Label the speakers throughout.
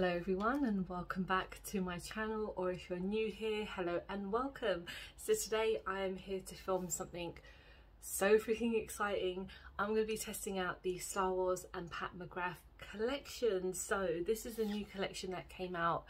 Speaker 1: Hello everyone and welcome back to my channel, or if you're new here, hello and welcome. So today I am here to film something so freaking exciting. I'm going to be testing out the Star Wars and Pat McGrath collection. So this is a new collection that came out,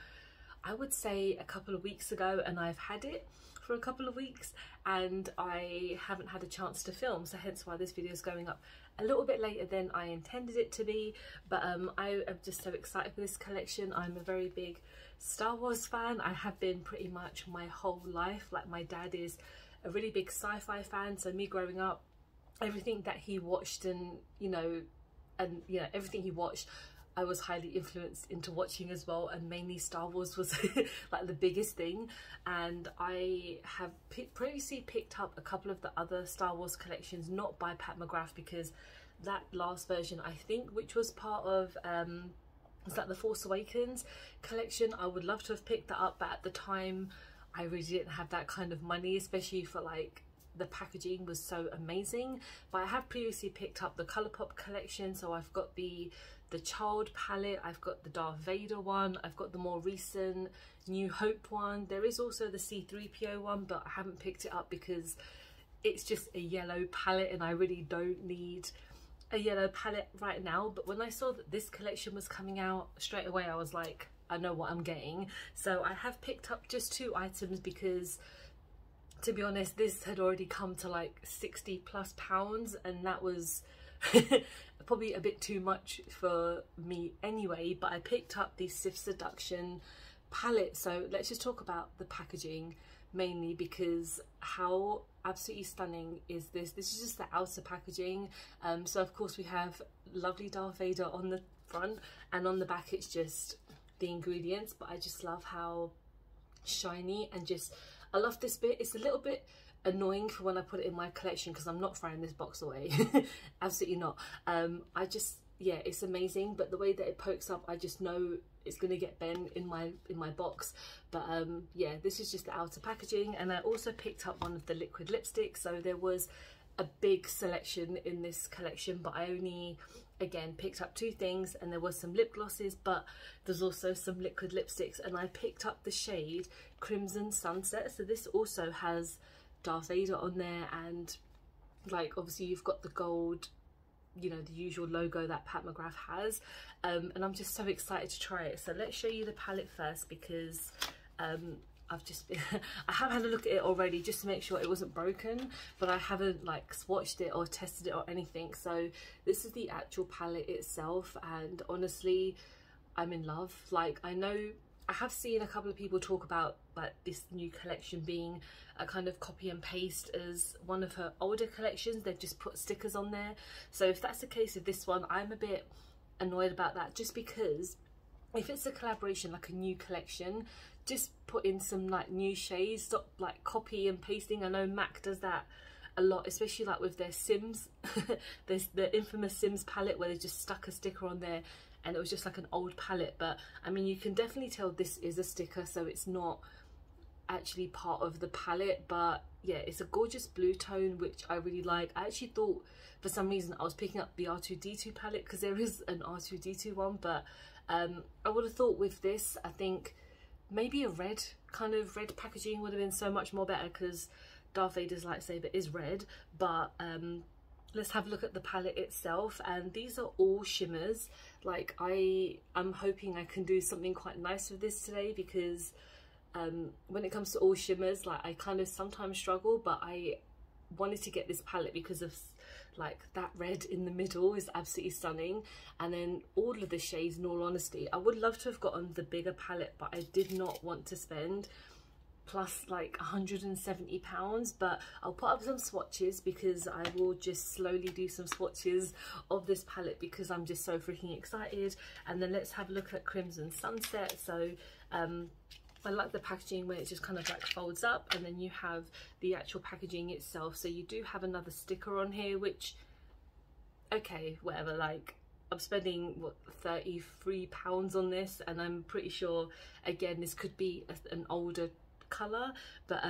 Speaker 1: I would say, a couple of weeks ago, and I've had it for a couple of weeks and I haven't had a chance to film, so hence why this video is going up a little bit later than I intended it to be. But I am just so excited for this collection. I'm a very big Star Wars fan. I have been pretty much my whole life. Like, my dad is a really big sci-fi fan, so me growing up, everything that he watched and everything he watched, I was highly influenced into watching as well, and mainly Star Wars was like the biggest thing. And I have previously picked up a couple of the other Star Wars collections, not by Pat McGrath, because that last version, I think, which was part of is that the Force Awakens collection, I would love to have picked that up, but at the time I really didn't have that kind of money, especially for, like, the packaging was so amazing. But I have previously picked up the Colourpop collection, so I've got the Child palette, I've got the Darth Vader one, I've got the more recent New Hope one. There is also the C-3PO one, but I haven't picked it up because it's just a yellow palette and I really don't need a yellow palette right now. But when I saw that this collection was coming out, straight away I was like, I know what I'm getting. So I have picked up just 2 items because, to be honest, this had already come to like £60+ and that was probably a bit too much for me anyway. But I picked up the Sith Seduction palette. So let's just talk about the packaging mainly, because how absolutely stunning is this. This is just the outer packaging. So of course we have lovely Darth Vader on the front, and on the back it's just the ingredients. But I just love how shiny, and just I love this bit. It's a little bit annoying for when I put it in my collection because I'm not throwing this box away. Absolutely not. I just, yeah, it's amazing, but the way that it pokes up, I just know it's gonna get bent in my box. But yeah, this is just the outer packaging. And I also picked up one of the liquid lipsticks. So there was a big selection in this collection, but I only, again, picked up 2 things, and there was some lip glosses, but there's also some liquid lipsticks. And I picked up the shade Crimson Sunset. So this also has Darth Vader on there, and like obviously you've got the gold, you know, the usual logo that Pat McGrath has. And I'm just so excited to try it. So let's show you the palette first, because I've just been I have had a look at it already just to make sure it wasn't broken, but I haven't like swatched it or tested it or anything. So this is the actual palette itself, and honestly I'm in love. Like, I know I have seen a couple of people talk about like this new collection being a kind of copy and paste as one of her older collections. They've just put stickers on there. So if that's the case with this one, I'm a bit annoyed about that, just because if it's a collaboration, like a new collection, just put in some like new shades. Stop like copy and pasting. I know MAC does that a lot, especially like with their Sims. There's the infamous Sims palette where they just stuck a sticker on there and it was just like an old palette. But I mean, you can definitely tell this is a sticker, so it's not actually part of the palette. But yeah, it's a gorgeous blue tone, which I really like. I actually thought for some reason I was picking up the R2-D2 palette because there is an R2-D2 one, but I would have thought with this, I think maybe a red packaging would have been so much more better, because Darth Vader's lightsaber is red. But let's have a look at the palette itself, and these are all shimmers. Like, I'm hoping I can do something quite nice with this today, because when it comes to all shimmers, like, I kind of sometimes struggle, but I wanted to get this palette because of like that red in the middle is absolutely stunning. And then all of the shades, in all honesty, I would love to have gotten the bigger palette, but I did not want to spend plus like £170. But I'll put up some swatches, because I will just slowly do some swatches of this palette because I'm just so freaking excited. And then let's have a look at Crimson Sunset. So I like the packaging where it just kind of like folds up, and then you have the actual packaging itself. So you do have another sticker on here, which, okay, whatever. Like, I'm spending what, £33 on this, and I'm pretty sure, again, this could be an older colour, but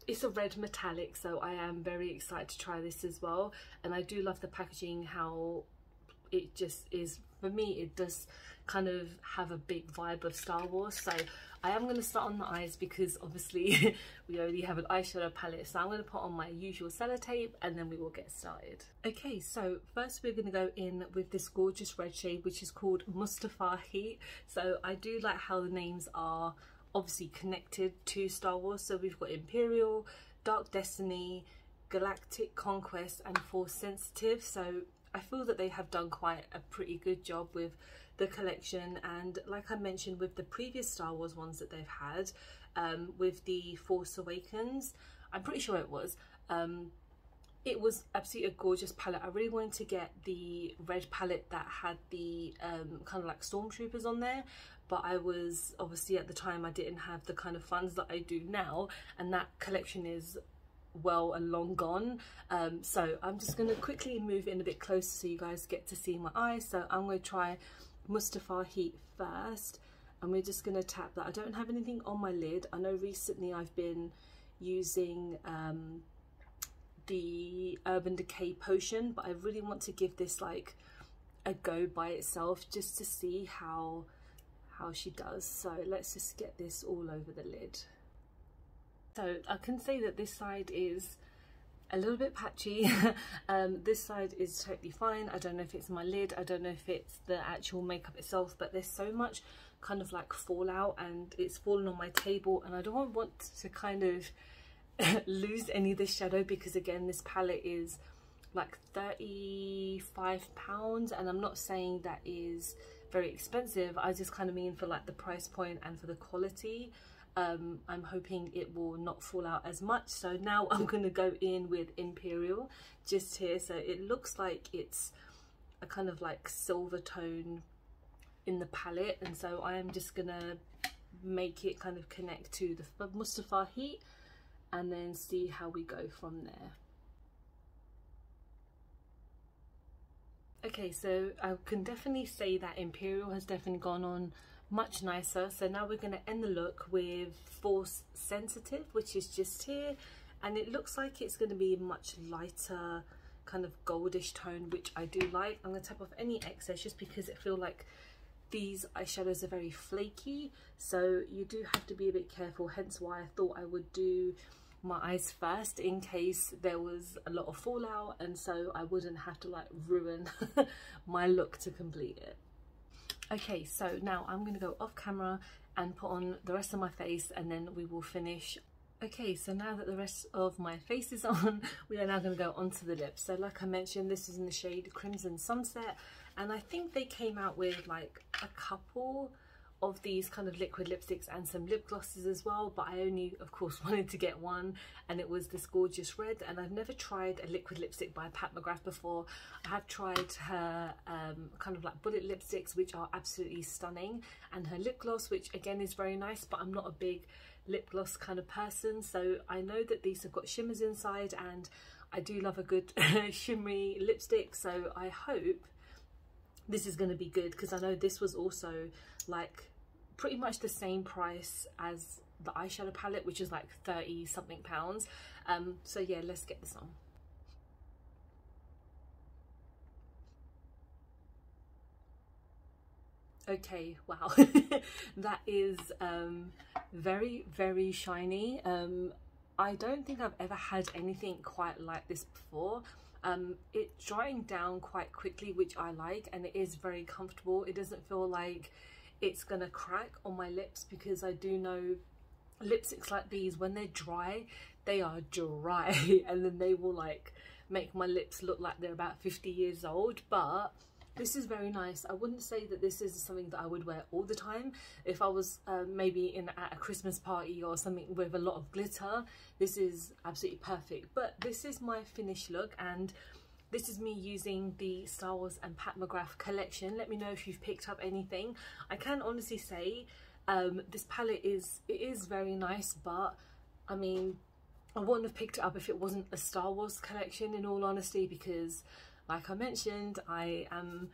Speaker 1: it's a red metallic, so I am very excited to try this as well. And I do love the packaging, how it just is, for me, it does kind of have a big vibe of Star Wars. So I am going to start on the eyes because obviously we already have an eyeshadow palette, so I'm going to put on my usual sellotape and then we will get started. Okay, so first we're going to go in with this gorgeous red shade which is called Mustafar Heat. So I do like how the names are obviously connected to Star Wars. So we've got Imperial, Dark Destiny, Galactic Conquest and Force Sensitive. So I feel that they have done quite a pretty good job with the collection, and like I mentioned with the previous Star Wars ones that they've had, with the Force Awakens, I'm pretty sure it was absolutely a gorgeous palette. I really wanted to get the red palette that had the kind of like stormtroopers on there, but I was obviously, at the time, I didn't have the kind of funds that I do now, and that collection is well and long gone. So I'm just going to quickly move in a bit closer so you guys get to see my eyes. So I'm going to try Mustafar Heat first, and we're just going to tap that. I don't have anything on my lid. I know recently I've been using the Urban Decay potion, but I really want to give this like a go by itself just to see how she does. So let's just get this all over the lid. So I can say that this side is a little bit patchy. This side is totally fine. I don't know if it's my lid, I don't know if it's the actual makeup itself, but there's so much kind of like fallout and it's fallen on my table, and I don't want to kind of lose any of this shadow because again this palette is like £35, and I'm not saying that is very expensive. I just kind of mean for like the price point and for the quality. I'm hoping it will not fall out as much. So now I'm going to go in with Imperial just here. So it looks like it's a kind of like silver tone in the palette, and so I am just going to make it kind of connect to the Mustafar Heat and then see how we go from there. Okay, so I can definitely say that Imperial has definitely gone on much nicer. So now we're going to end the look with Force Sensitive, which is just here, and it looks like it's going to be a much lighter kind of goldish tone, which I do like. I'm going to tap off any excess just because I feel like these eyeshadows are very flaky, so you do have to be a bit careful, hence why I thought I would do my eyes first in case there was a lot of fallout, and so I wouldn't have to like ruin my look to complete it. Okay, so now I'm going to go off camera and put on the rest of my face and then we will finish. Okay, so now that the rest of my face is on, we are now going to go onto the lips. So like I mentioned, this is in the shade Crimson Sunset, and I think they came out with like a couple of these kind of liquid lipsticks and some lip glosses as well, but I only of course wanted to get one, and it was this gorgeous red. And I've never tried a liquid lipstick by Mcgrath before. I have tried her kind of like bullet lipsticks, which are absolutely stunning, and her lip gloss, which again is very nice, but I'm not a big lip gloss kind of person. So I know that these have got shimmers inside, and I do love a good shimmery lipstick, so I hope this is going to be good, because I know this was also like pretty much the same price as the eyeshadow palette, which is like 30 something pounds. So yeah, let's get this on. Okay, wow. That is very, very shiny. I don't think I've ever had anything quite like this before. It's drying down quite quickly, which I like, and it is very comfortable. It doesn't feel like it's gonna crack on my lips, because I do know lipsticks like these, when they're dry, they are dry and then they will like make my lips look like they're about 50 years old. But this is very nice. I wouldn't say that this is something that I would wear all the time. If I was maybe at a Christmas party or something with a lot of glitter, this is absolutely perfect. But this is my finished look, and this is me using the Star Wars and Mcgrath collection. Let me know if you've picked up anything. I can honestly say this palette is very nice, but I mean, I wouldn't have picked it up if it wasn't a Star Wars collection, in all honesty, because like I mentioned, I am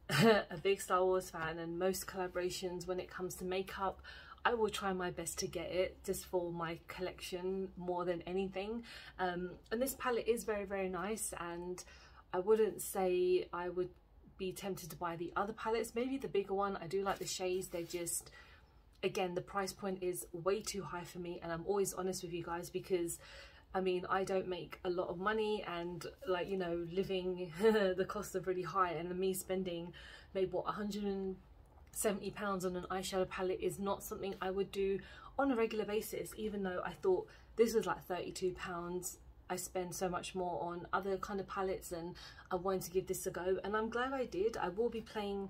Speaker 1: a big Star Wars fan, and most collaborations when it comes to makeup, I will try my best to get it just for my collection more than anything. And this palette is very, very nice, and I wouldn't say I would be tempted to buy the other palettes, maybe the bigger one. I do like the shades, they're just, again, the price point is way too high for me, and I'm always honest with you guys because I mean, I don't make a lot of money, and like, you know, living the costs are really high, and me spending maybe what, £170 on an eyeshadow palette is not something I would do on a regular basis. Even though I thought this was like £32, I spend so much more on other kind of palettes, and I wanted to give this a go, and I'm glad I did. I will be playing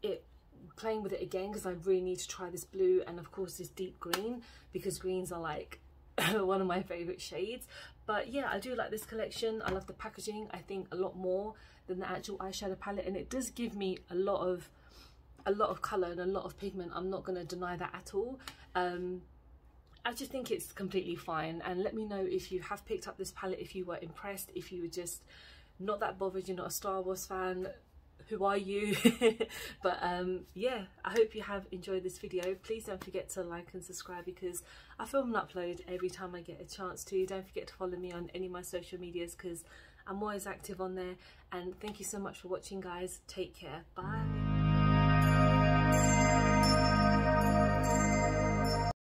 Speaker 1: with it again because I really need to try this blue and of course this deep green, because greens are like one of my favorite shades. But yeah, I do like this collection. I love the packaging, I think a lot more than the actual eyeshadow palette, and it does give me a lot of color and a lot of pigment. I'm not going to deny that at all. I just think it's completely fine, and let me know if you have picked up this palette, if you were impressed, if you were just not that bothered, you're not a Star Wars fan, who are you? But yeah, I hope you have enjoyed this video. Please don't forget to like and subscribe, because I film and upload every time I get a chance to. Don't forget to follow me on any of my social medias because I'm always active on there. And thank you so much for watching, guys. Take care. Bye.